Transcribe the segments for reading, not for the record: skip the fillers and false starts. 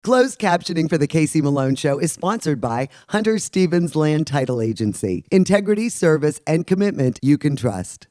Closed captioning for The Casey Malone Show is sponsored by Hunter Stevens Land Title Agency. Integrity, service, and commitment you can trust.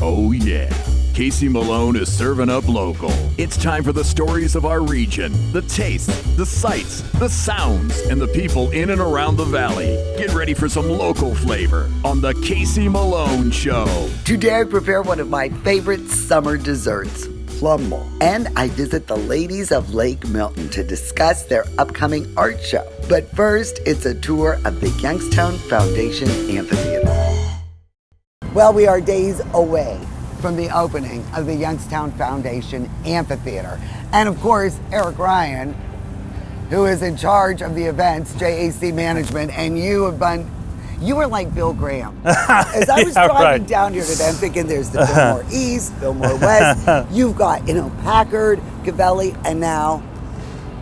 Oh yeah, Casey Malone is serving up local. It's time for the stories of our region, the tastes, the sights, the sounds, and the people in and around the valley. Get ready for some local flavor on the Casey Malone Show. Today I prepare one of my favorite summer desserts, plum ball. And I visit the ladies of Lake Milton to discuss their upcoming art show. But first, it's a tour of the Youngstown Foundation Amphitheater. Well, we are days away from the opening of the Youngstown Foundation Amphitheater. And of course, Eric Ryan, who is in charge of the events, JAC Management, and you were like Bill Graham. As I was driving down here today, I'm thinking there's the Fillmore East, Fillmore West. You've got, Packard, Cavelli, and now,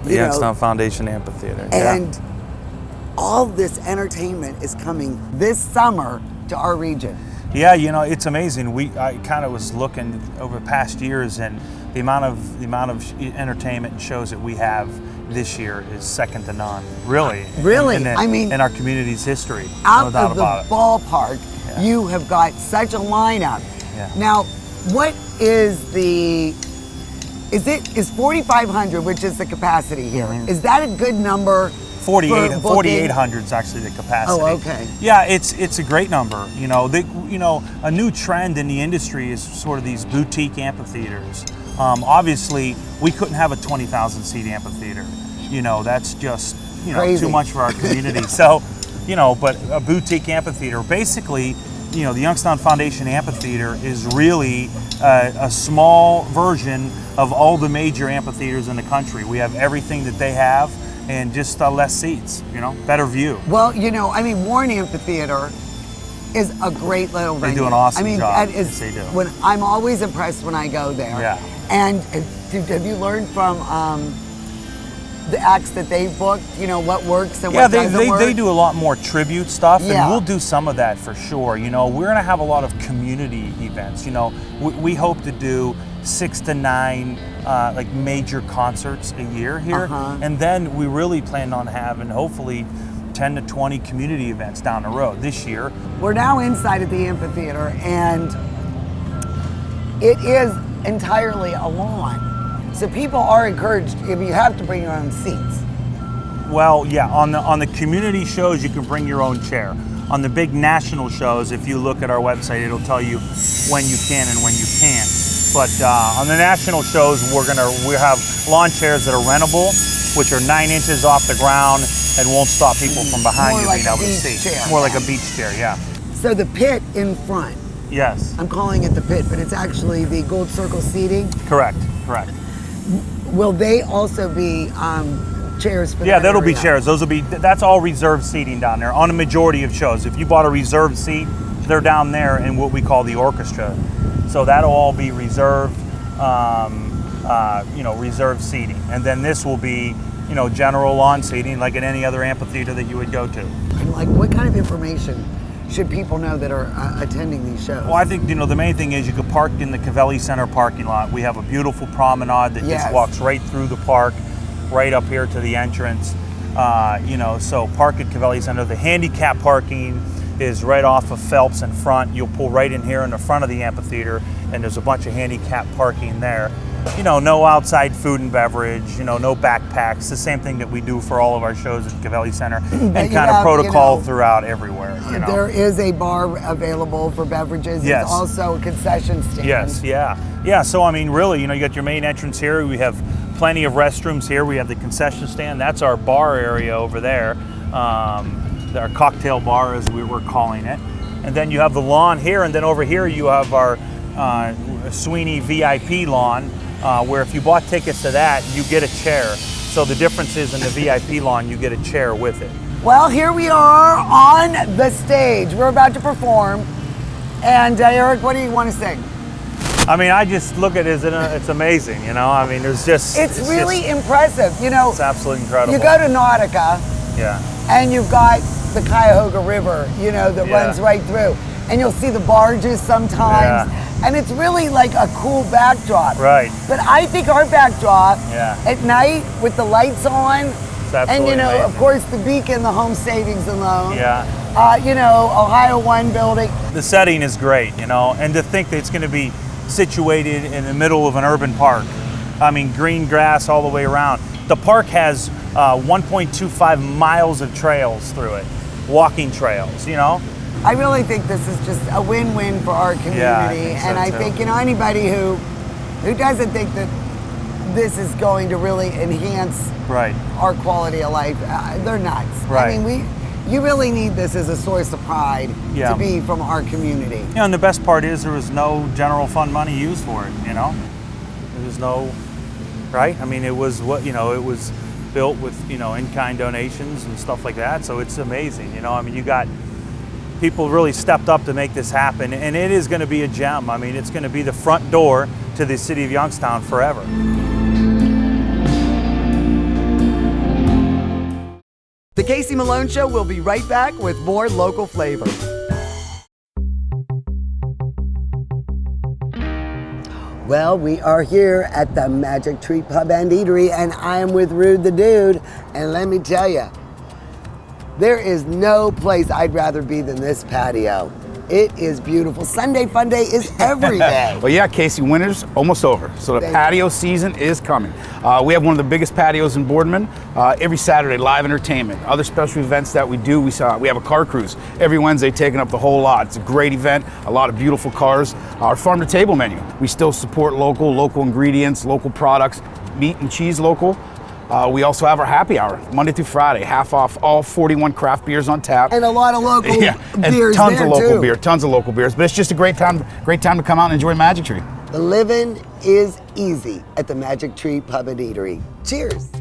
the Youngstown Foundation Amphitheater. And all this entertainment is coming this summer to our region. Yeah, it's amazing. I kind of was looking over past years, and the amount of entertament and shows that we have this year is second to none. Really. In our community's history. Out of the ballpark, you have got such a lineup. Yeah. Now, what is is 4,500, which is the capacity here? Mm-hmm. Is that a good number? 4,800 is actually the capacity. Oh, okay. Yeah, it's a great number. A new trend in the industry is sort of these boutique amphitheaters. Obviously, we couldn't have a 20,000 seat amphitheater. That's just too much for our community. So, but a boutique amphitheater, basically, the Youngstown Foundation Amphitheater is really a small version of all the major amphitheaters in the country. We have everything that they have, and just less seats, better view. Well, Warren Amphitheater is a great little venue. They do an awesome job. Yes, they do. I'm always impressed when I go there. Yeah. And have you learned from the acts that they've booked, what works and what doesn't work? They do a lot more tribute stuff, Yeah. and we'll do some of that for sure. We're gonna have a lot of community events. We hope to do 6 to 9 major concerts a year here, and then we really plan on having hopefully 10 to 20 community events down the road this year. We're now inside of the amphitheater, and it is entirely a lawn. So people are encouraged, you have to bring your own seats. Well, yeah, on the community shows, you can bring your own chair. On the big national shows, if you look at our website, it'll tell you when you can and when you can't. But on the national shows, we have lawn chairs that are rentable, which are 9 inches off the ground and won't stop people from behind you being able to see. More like a beach chair, yeah. So the pit in front. Yes. I'm calling it the pit, but it's actually the Gold Circle seating. Correct. Will they also be chairs for that? Yeah, that'll be area? chairs. That's all reserved seating down there on a majority of shows. If you bought a reserved seat, they're down there in what we call the orchestra. So that'll all be reserved, reserved seating. And then this will be, general lawn seating like at any other amphitheater that you would go to. And what kind of information should people know that are attending these shows? Well, I think, the main thing is you could park in the Cavelli Center parking lot. We have a beautiful promenade that just walks right through the park, right up here to the entrance. So park at Cavelli Center. The handicap parking is right off of Phelps in front. You'll pull right in here in the front of the amphitheater, and there's a bunch of handicap parking there. No outside food and beverage, no backpacks, the same thing that we do for all of our shows at Cavelli Center, and kind of protocol throughout everywhere. There is a bar available for beverages. Yes. There's also a concession stand. Yes, yeah. So, really, you got your main entrance here. We have plenty of restrooms here. We have the concession stand. That's our bar area over there. Our cocktail bar, as we were calling it. And then you have the lawn here, and then over here you have our Sweeney VIP lawn, where if you bought tickets to that, you get a chair. So the difference is in the VIP lawn, you get a chair with it. Well, here we are on the stage. We're about to perform. And Eric, what do you want to sing? I just look at it, it's amazing, there's just... It's really impressive, It's absolutely incredible. You go to Nautica, and you've got the Cuyahoga River, that runs right through. And you'll see the barges sometimes, And it's really like a cool backdrop. Right. But I think our backdrop at night with the lights on, and amazing. of course the beacon, the home savings and loan. Yeah. Ohio One building. The setting is great, and to think that it's going to be situated in the middle of an urban park. I mean, green grass all the way around. The park has 1.25 miles of trails through it, walking trails, I really think this is just a win-win for our community. Yeah, I think anybody who doesn't think that this is going to really enhance our quality of life, they're nuts. Right. I mean, you really need this as a source of pride to be from our community. And the best part is there was no general fund money used for it, There was no, right? I mean, it was it was built with, in-kind donations and stuff like that. So it's amazing, I mean, you got people really stepped up to make this happen, and it is going to be a gem. I mean, it's going to be the front door to the city of Youngstown forever. The Casey Malone Show will be right back with more local flavor. Well, we are here at the Magic Tree Pub and Eatery, and I am with Rude the Dude. And let me tell you, there is no place I'd rather be than this patio. It is beautiful. Sunday Fun Day is every day. Well, yeah, Casey, winter's almost over, so the patio season is coming. We have one of the biggest patios in Boardman. Every Saturday, live entertainment. Other special events that we do, we have a car cruise every Wednesday, taking up the whole lot. It's a great event, a lot of beautiful cars. Our farm-to-table menu, we still support local ingredients, local products, meat and cheese local. We also have our happy hour, Monday through Friday, half off all 41 craft beers on tap. And a lot of local beers and tons there of local too. beer, tons of local beers. But it's just a great time to come out and enjoy Magic Tree. The living is easy at the Magic Tree Pub and Eatery. Cheers.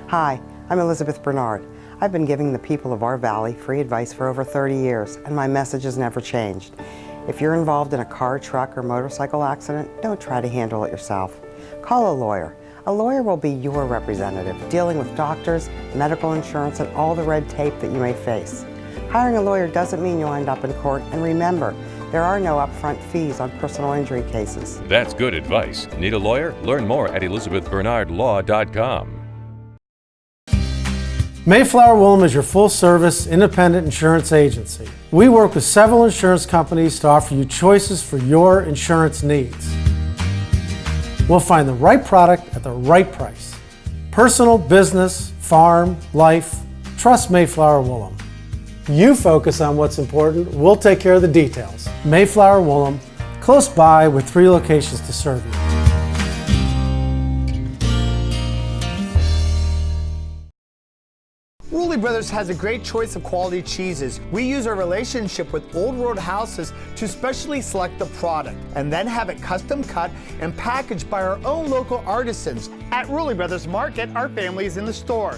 Hi, I'm Elizabeth Bernard. I've been giving the people of our valley free advice for over 30 years, and my message has never changed. If you're involved in a car, truck, or motorcycle accident, don't try to handle it yourself. Call a lawyer. A lawyer will be your representative, dealing with doctors, medical insurance, and all the red tape that you may face. Hiring a lawyer doesn't mean you'll end up in court, and remember, there are no upfront fees on personal injury cases. That's good advice. Need a lawyer? Learn more at elizabethbernardlaw.com. Mayflower Woolham is your full-service, independent insurance agency. We work with several insurance companies to offer you choices for your insurance needs. We'll find the right product at the right price. Personal, business, farm, life. Trust Mayflower Woolham. You focus on what's important, we'll take care of the details. Mayflower Woolham, close by with 3 locations to serve you. Rulli Brothers has a great choice of quality cheeses. We use our relationship with Old Road Houses to specially select the product and then have it custom cut and packaged by our own local artisans. At Rulli Brothers Market, our family is in the store.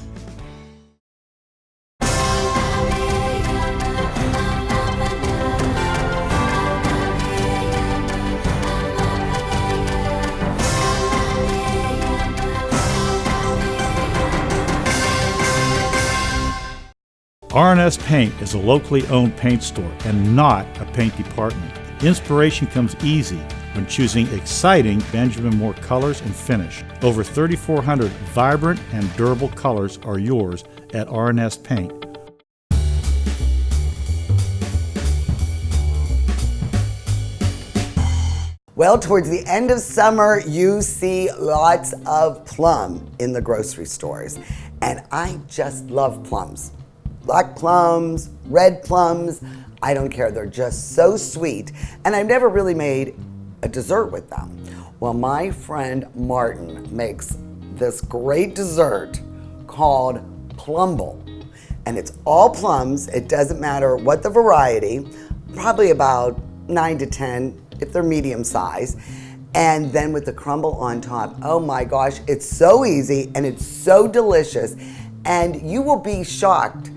R&S Paint is a locally owned paint store and not a paint department. Inspiration comes easy when choosing exciting Benjamin Moore colors and finish. Over 3,400 vibrant and durable colors are yours at R&S Paint. Well, towards the end of summer, you see lots of plum in the grocery stores. And I just love plums. Black plums, red plums, I don't care. They're just so sweet. And I've never really made a dessert with them. Well, my friend Martin makes this great dessert called Plumble. And it's all plums. It doesn't matter what the variety, probably about 9 to 10 if they're medium size. And then with the crumble on top, oh my gosh, it's so easy and it's so delicious. And you will be shocked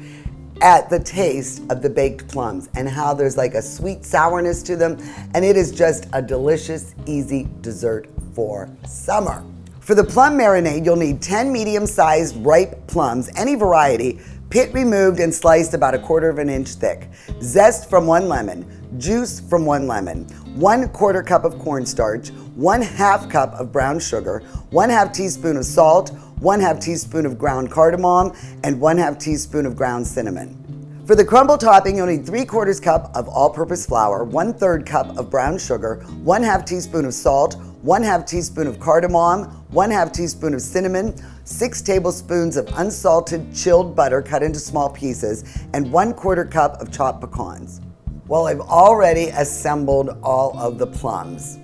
at the taste of the baked plums and how there's like a sweet sourness to them. And it is just a delicious, easy dessert for summer. For the plum marinade, you'll need 10 medium-sized ripe plums, any variety, pit removed and sliced about 1/4 inch thick, zest from 1 lemon, juice from 1 lemon, 1/4 cup of cornstarch, 1/2 cup of brown sugar, 1/2 teaspoon of salt, 1/2 teaspoon of ground cardamom, and 1/2 teaspoon of ground cinnamon. For the crumble topping, you'll need 3/4 cup of all-purpose flour, 1/3 cup of brown sugar, 1/2 teaspoon of salt, 1/2 teaspoon of cardamom, 1/2 teaspoon of cinnamon, 6 tablespoons of unsalted chilled butter cut into small pieces, and 1/4 cup of chopped pecans. Well, I've already assembled all of the plums.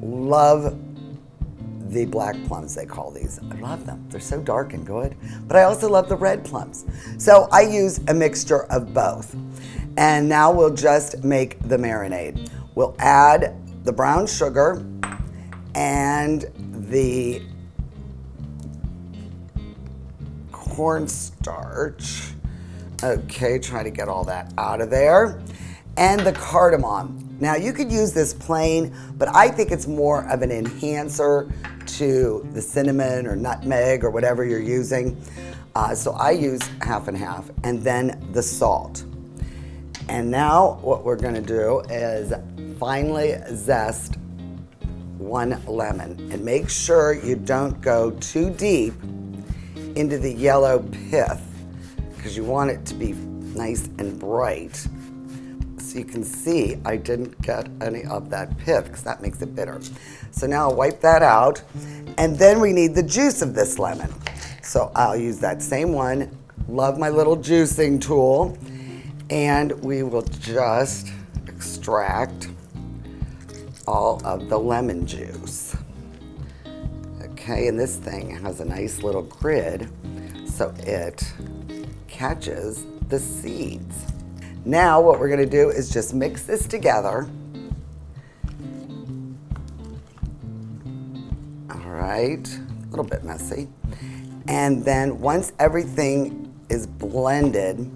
Love the black plums, they call these. I love them. They're so dark and good. But I also love the red plums. So I use a mixture of both. And now we'll just make the marinade. We'll add the brown sugar and the cornstarch. Okay, try to get all that out of there. And the cardamom. Now you could use this plain, but I think it's more of an enhancer to the cinnamon or nutmeg or whatever you're using. So I use 1/2 and 1/2, and then the salt. And now what we're gonna do is finely zest 1 lemon, and make sure you don't go too deep into the yellow pith because you want it to be nice and bright. So you can see I didn't get any of that pith because that makes it bitter. So now I'll wipe that out, and then we need the juice of this lemon. So I'll use that same one. Love my little juicing tool, and we will just extract all of the lemon juice. Okay, and this thing has a nice little grid so it catches the seeds. Now what we're gonna do is just mix this together. All right, a little bit messy. And then once everything is blended,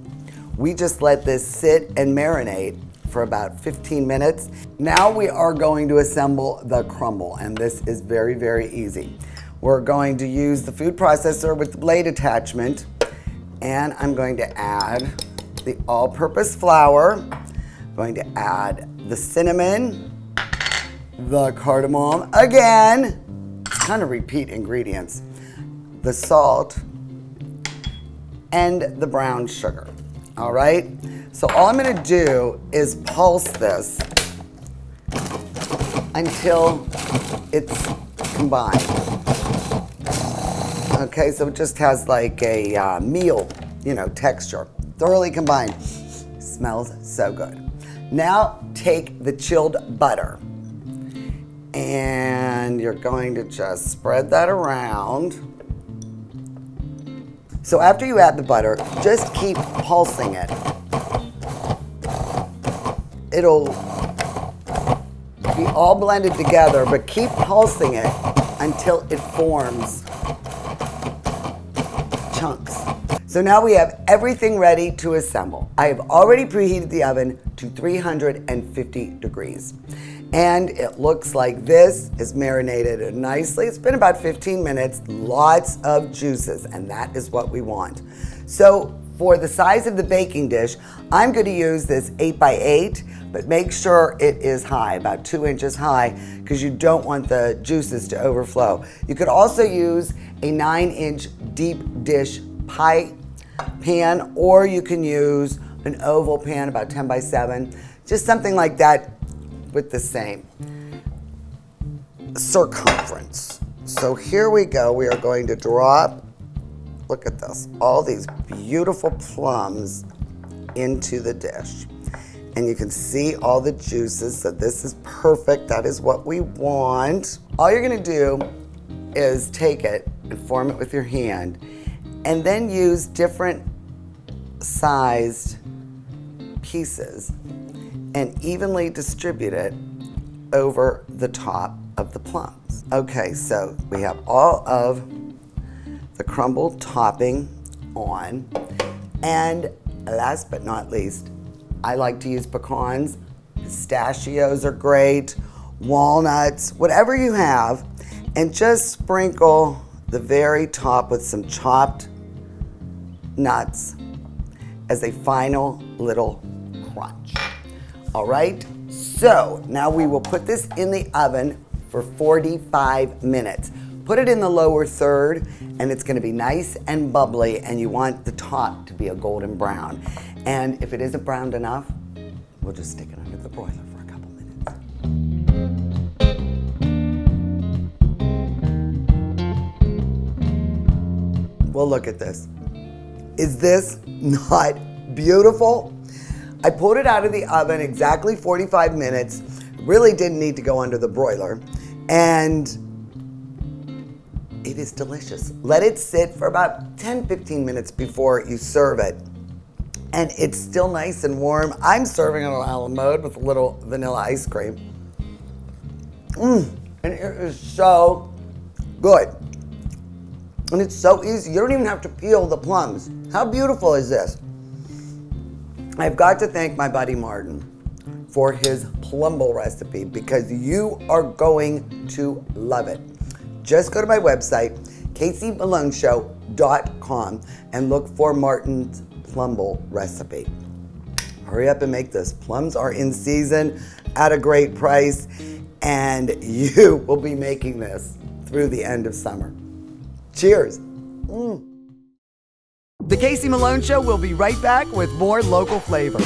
we just let this sit and marinate for about 15 minutes. Now we are going to assemble the crumble, and this is very, very easy. We're going to use the food processor with the blade attachment, and I'm going to add the all-purpose flour. I'm going to add the cinnamon, the cardamom, again, kind of repeat ingredients, the salt, and the brown sugar. All right, so all I'm gonna do is pulse this until it's combined. Okay, so it just has like a meal, texture. Thoroughly combined. Smells so good. Now take the chilled butter and you're going to just spread that around. So after you add the butter, just keep pulsing it. It'll be all blended together, but keep pulsing it until it forms chunks. So now we have everything ready to assemble. I have already preheated the oven to 350 degrees. And it looks like this is marinated nicely. It's been about 15 minutes, lots of juices, and that is what we want. So for the size of the baking dish, I'm going to use this 8x8, but make sure it is high, about 2 inches high, because you don't want the juices to overflow. You could also use a 9-inch deep dish pie pan, or you can use an oval pan about 10 by 7, just something like that with the same circumference. So here we go. We are going to drop, look at this, all these beautiful plums into the dish. And you can see all the juices, so this is perfect. That is what we want. All you're gonna do is take it and form it with your hand, and then use different sized pieces and evenly distribute it over the top of the plums. Okay, so we have all of the crumbled topping on, and last but not least, I like to use pecans. Pistachios are great, walnuts, whatever you have. and just sprinkle the very top with some chopped nuts as a final little crunch. All right, so now we will put this in the oven for 45 minutes. Put it in the lower third, and it's gonna be nice and bubbly, and you want the top to be a golden brown. And if it isn't browned enough, we'll just stick it under the broiler for a couple minutes. Well, look at this. Is this not beautiful? I pulled it out of the oven exactly 45 minutes. Really didn't need to go under the broiler. And it is delicious. Let it sit for about 10-15 minutes before you serve it. And it's still nice and warm. I'm serving it on a la mode with a little vanilla ice cream. And it is so good. And it's so easy. You don't even have to peel the plums. How beautiful is this? I've got to thank my buddy Martin for his plum bowl recipe because you are going to love it. Just go to my website, caseyfirstaug.com, and look for Martin's plum bowl recipe. Hurry up and make this. Plums are in season at a great price, and you will be making this through the end of summer. Cheers. The Casey Malone Show will be right back with more local flavor.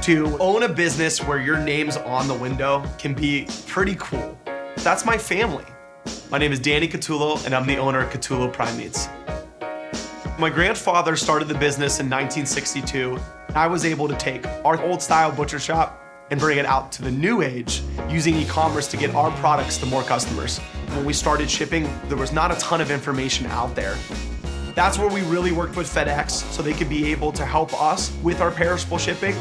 To own a business where your name's on the window can be pretty cool. That's my family. My name is Danny Catullo, and I'm the owner of Catullo Prime Meats. My grandfather started the business in 1962. I was able to take our old style butcher shop and bring it out to the new age using e-commerce to get our products to more customers. When we started shipping, there was not a ton of information out there. That's where we really worked with FedEx so they could be able to help us with our perishable shipping.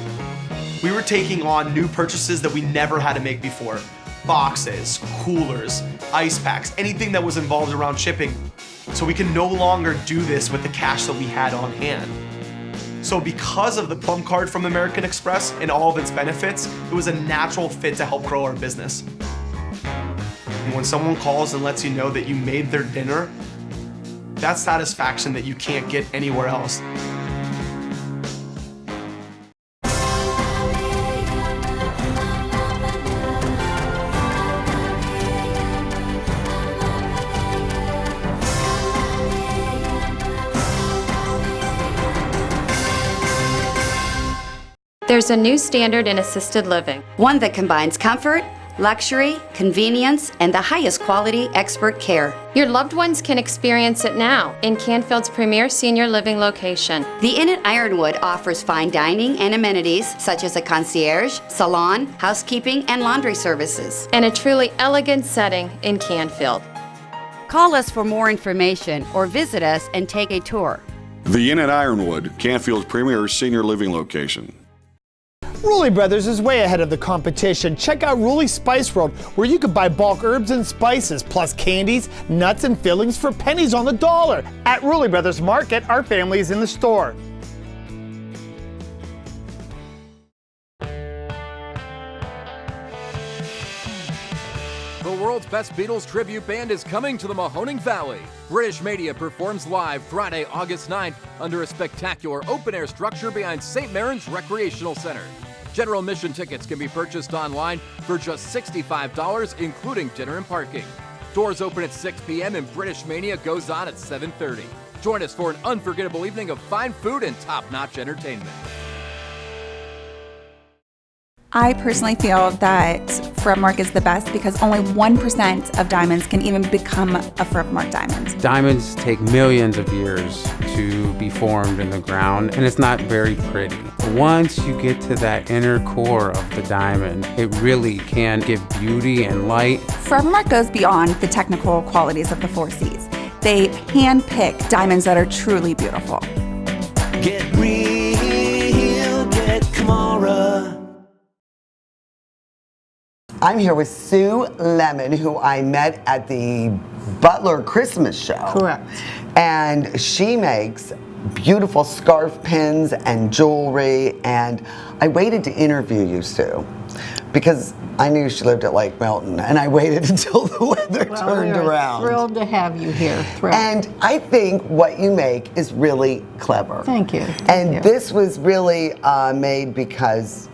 We were taking on new purchases that we never had to make before. Boxes, coolers, ice packs, anything that was involved around shipping. So we can no longer do this with the cash that we had on hand. So because of the Plum Card from American Express and all of its benefits, it was a natural fit to help grow our business. And when someone calls and lets you know that you made their dinner, that's satisfaction that you can't get anywhere else. There's a new standard in assisted living. One that combines comfort, luxury, convenience, and the highest quality expert care. Your loved ones can experience it now in Canfield's premier senior living location. The Inn at Ironwood offers fine dining and amenities such as a concierge, salon, housekeeping, and laundry services. And a truly elegant setting in Canfield. Call us for more information or visit us and take a tour. The Inn at Ironwood, Canfield's premier senior living location. Rulli Brothers is way ahead of the competition. Check out Rulli Spice World, where you can buy bulk herbs and spices, plus candies, nuts, and fillings for pennies on the dollar. At Rulli Brothers Market, our family is in the store. The world's best Beatles tribute band is coming to the Mahoning Valley. British Media performs live Friday, August 9th under a spectacular open-air structure behind St. Maron's Recreational Center. General admission tickets can be purchased online for just $65, including dinner and parking. Doors open at 6 p.m. and British Mania goes on at 7:30. Join us for an unforgettable evening of fine food and top-notch entertainment. I personally feel that Forever Mark is the best because only 1% of diamonds can even become a Forever Mark diamond. Diamonds take millions of years to be formed in the ground, and it's not very pretty. Once you get to that inner core of the diamond, it really can give beauty and light. Forever Mark goes beyond the technical qualities of the 4 C's. They hand-pick diamonds that are truly beautiful. Get real, get Kamara. I'm here with Sue Lemon, who I met at the Butler Christmas show. Correct. And she makes beautiful scarf pins and jewelry, and I waited to interview you, Sue, because I knew she lived at Lake Milton, and I waited until the weather turned around. Thrilled to have you here. Thrilled. And I think what you make is really clever. Thank you. And this was really made because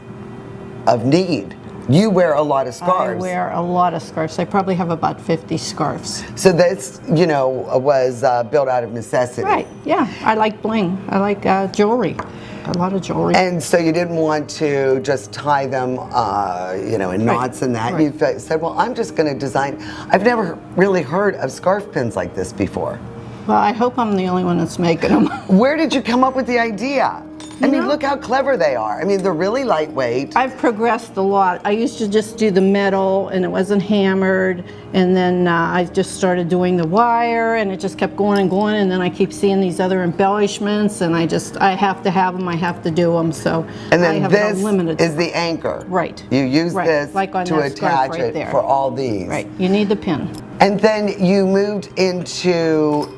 of need. You wear a lot of scarves. I wear a lot of scarves. I probably have about 50 scarves. So this, was built out of necessity. Right, yeah. I like bling. I like jewelry. A lot of jewelry. And so you didn't want to just tie them, in knots and that. Right. You said, well, I'm just going to design. I've never really heard of scarf pins like this before. Well, I hope I'm the only one that's making them. Where did you come up with the idea? I mean, look how clever they are. I mean, they're really lightweight. I've progressed a lot. I used to just do the metal and it wasn't hammered, and then I just started doing the wire, and it just kept going and going, and then I keep seeing these other embellishments, and I have to have them, I have to do them, so and then I have this unlimited. is the anchor. Right. You use this like on to that scarf attach right it there. for all these. Right, you need the pin. And then you moved into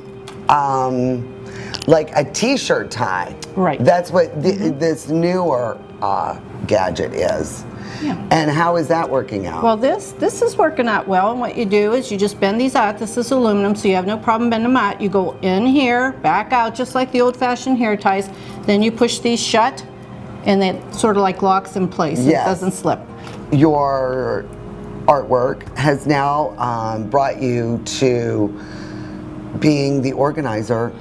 like a t-shirt tie. Right. That's what this newer gadget is. Yeah. And how is that working out? Well, this is working out well, and what you do is you just bend these out. This is aluminum, so you have no problem bending them out. You go in here, back out, just like the old-fashioned hair ties. Then you push these shut, and it sort of like locks in place. Yes. It doesn't slip. Your artwork has now brought you to being the organizer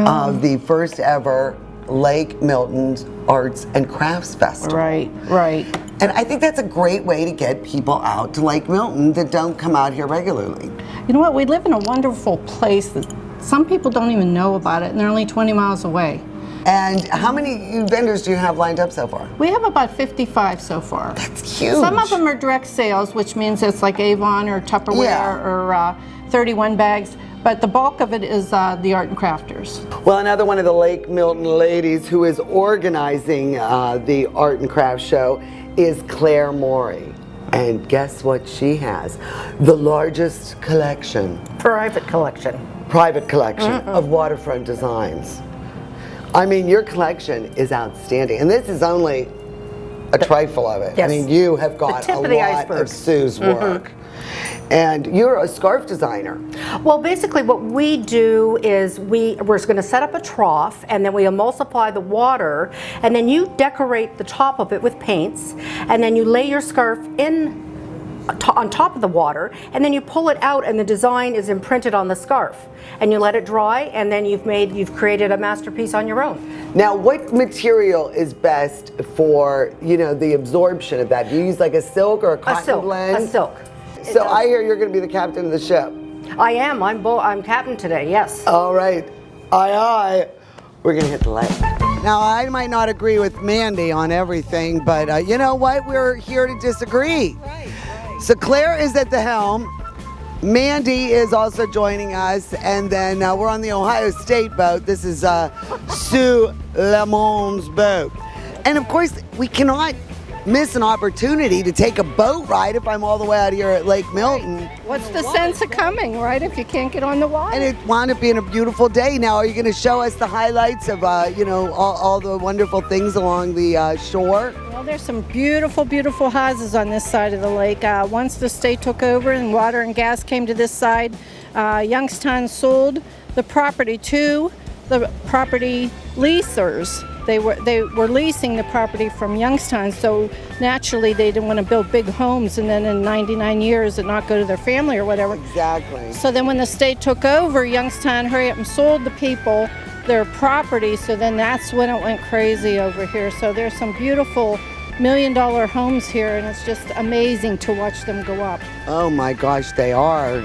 of the first ever Lake Milton's Arts and Crafts Festival. Right, right. And I think that's a great way to get people out to Lake Milton that don't come out here regularly. You know what? We live in a wonderful place that some people don't even know about it, and they're only 20 miles away. And how many vendors do you have lined up so far? We have about 55 so far. That's huge. Some of them are direct sales, which means it's like Avon or Tupperware or 31 bags. But the bulk of it is the art and crafters. Well, another one of the Lake Milton ladies who is organizing the Art and Craft Show is Claire Morey. And guess what she has? The largest collection. Private collection. Private collection of waterfront designs. I mean, your collection is outstanding. And this is only a trifle of it. Yes. I mean, you have got a lot of Sue's work. And you're a scarf designer. Well, basically what we do is we're going to set up a trough, and then we emulsify the water, and then you decorate the top of it with paints, and then you lay your scarf in on top of the water, and then you pull it out, and the design is imprinted on the scarf, and you let it dry, and then you've created a masterpiece on your own. Now, what material is best for the absorption of that? Do you use like a silk or a cotton blend? A silk. So I hear you're going to be the captain of the ship. I am. I'm captain today. Yes. All right. Aye, aye. We're going to hit the lake. Now, I might not agree with Mandy on everything, but you know what? We're here to disagree. Right. So Claire is at the helm. Mandy is also joining us, and then we're on the Ohio State boat. This is Sue Lemon's boat. And of course, we cannot miss an opportunity to take a boat ride if I'm all the way out here at Lake Milton. What's the sense of coming, right, if you can't get on the water? And it wound up being a beautiful day. Now, are you going to show us the highlights of, all the wonderful things along the shore? Well, there's some beautiful, beautiful houses on this side of the lake. Once the state took over and water and gas came to this side, Youngstown sold the property to the property leasers. They were leasing the property from Youngstown, so naturally they didn't want to build big homes and then in 99 years and not go to their family or whatever. Exactly. So then when the state took over, Youngstown hurried up and sold the people their property, so then that's when it went crazy over here. So there's some beautiful $1 million homes here, and it's just amazing to watch them go up. Oh my gosh, they are.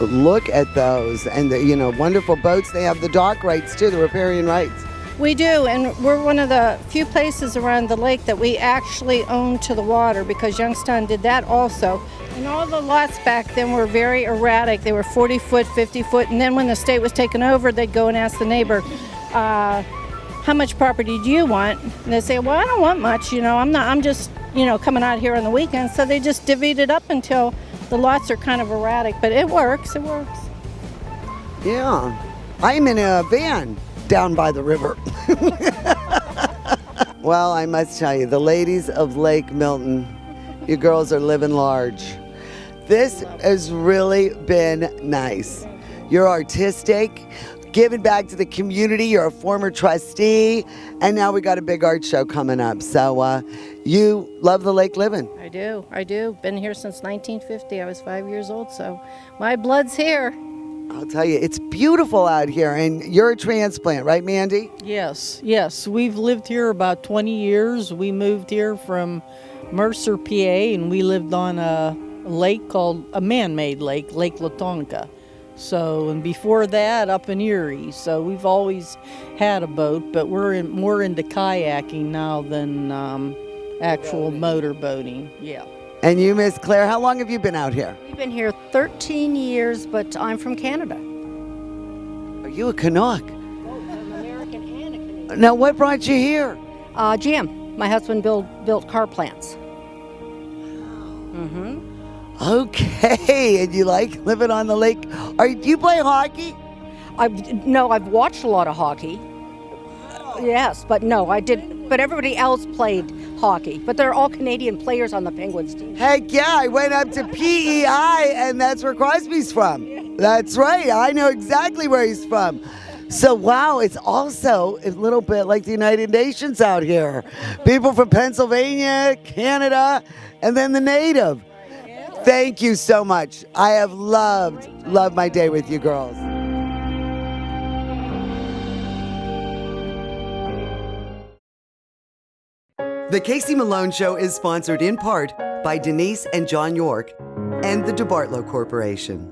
Look at those. And the wonderful boats. They have the dock rights too, the riparian rights. We do, and we're one of the few places around the lake that we actually own to the water, because Youngstown did that also. And all the lots back then were very erratic. They were 40 foot, 50 foot, and then when the state was taken over, they'd go and ask the neighbor, how much property do you want? And they'd say, well, I don't want much, I'm just, coming out here on the weekends. So they just divvied it up until the lots are kind of erratic, but it works. Yeah, I'm in a van down by the river. Well, I must tell you, the ladies of Lake Milton, you girls are living large. This has really been nice. You're artistic, giving back to the community. You're a former trustee, and now we got a big art show coming up. So you love the lake living. I do. Been here since 1950. I was 5 years old, so my blood's here. I'll tell you, it's beautiful out here, and you're a transplant, right, Mandy? Yes. We've lived here about 20 years. We moved here from Mercer, PA, and we lived on a lake called a man-made lake, Lake Latonka. So, and before that, up in Erie. So we've always had a boat, but we're more into kayaking now than actual motor boating. Yeah. And you, Miss Claire, how long have you been out here? We've been here 13 years, but I'm from Canada. Are you a Canuck? I'm American and a Canadian. Now, what brought you here? GM. My husband built car plants. Okay, and you like living on the lake. Do you play hockey? No, I've watched a lot of hockey. Yes, but no, I did. But everybody else played hockey. But they're all Canadian players on the Penguins team. Heck yeah, I went up to PEI, and that's where Crosby's from. That's right, I know exactly where he's from. So, wow, it's also a little bit like the United Nations out here. People from Pennsylvania, Canada, and then the native. Thank you so much. I have loved my day with you girls. The Casey Malone Show is sponsored in part by Denise and John York and the DeBartolo Corporation.